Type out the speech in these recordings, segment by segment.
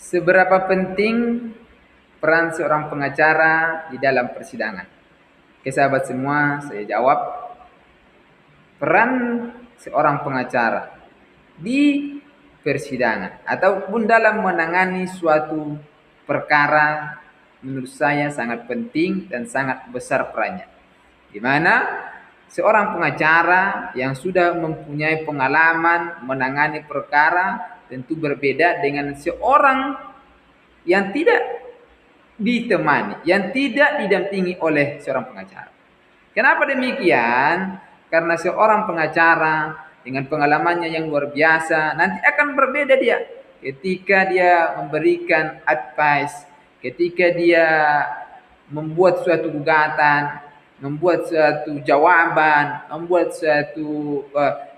Seberapa penting peran seorang pengacara di dalam persidangan? Oke sahabat semua, saya jawab. Peran seorang pengacara di persidangan ataupun dalam menangani suatu perkara menurut saya sangat penting dan sangat besar perannya. Di mana seorang pengacara yang sudah mempunyai pengalaman menangani perkara tentu berbeda dengan seorang yang tidak ditemani, yang tidak didampingi oleh seorang pengacara. Kenapa demikian? Karena seorang pengacara dengan pengalamannya yang luar biasa nanti akan berbeda dia ketika dia memberikan advice, ketika dia membuat suatu gugatan, membuat suatu jawaban, membuat suatu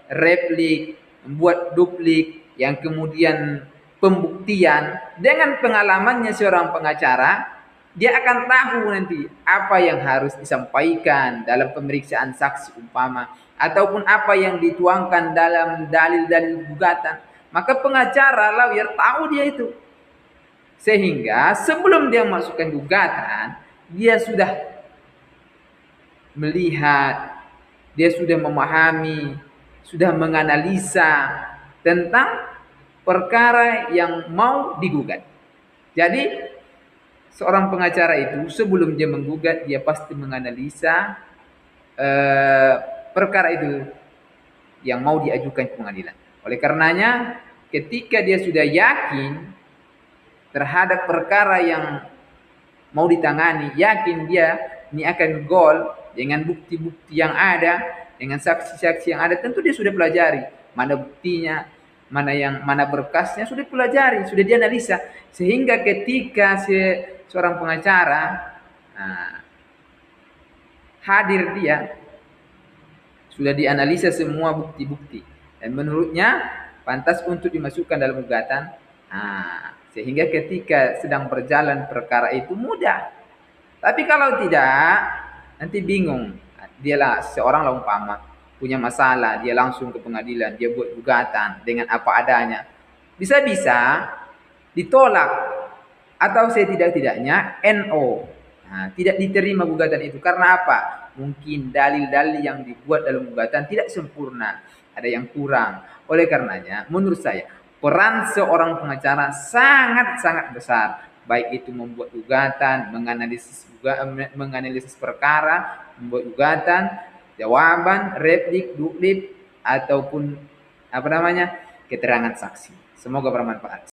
replik, membuat duplik yang kemudian pembuktian. Dengan pengalamannya seorang pengacara, dia akan tahu nanti apa yang harus disampaikan dalam pemeriksaan saksi umpama, ataupun apa yang dituangkan dalam dalil-dalil gugatan. Maka pengacara, lawyer, tahu dia itu. Sehingga sebelum dia masukkan gugatan, dia sudah melihat, dia sudah memahami, sudah menganalisa tentang perkara yang mau digugat. Jadi seorang pengacara itu sebelum dia menggugat, dia pasti menganalisa perkara itu yang mau diajukan ke pengadilan. Oleh karenanya, ketika dia sudah yakin terhadap perkara yang mau ditangani, yakin dia ini akan gol dengan bukti-bukti yang ada, dengan saksi-saksi yang ada, tentu dia sudah pelajari mana buktinya, mana berkasnya, sudah pelajari, sudah dianalisa, sehingga ketika seorang pengacara hadir, dia sudah dianalisa semua bukti-bukti dan menurutnya pantas untuk dimasukkan dalam gugatan. Sehingga ketika sedang berjalan perkara itu mudah. Tapi kalau tidak, nanti bingung. Dia lah seorang lah umpama punya masalah, dia langsung ke pengadilan, dia buat gugatan dengan apa adanya. Bisa-bisa ditolak atau setidak-tidaknya NO. Tidak diterima gugatan itu. Karena apa? Mungkin dalil-dalil yang dibuat dalam gugatan tidak sempurna, ada yang kurang. Oleh karenanya, menurut saya peran seorang pengacara sangat-sangat besar, baik itu membuat gugatan, menganalisis perkara, membuat gugatan, jawaban, replik, duplik, ataupun keterangan saksi. Semoga bermanfaat.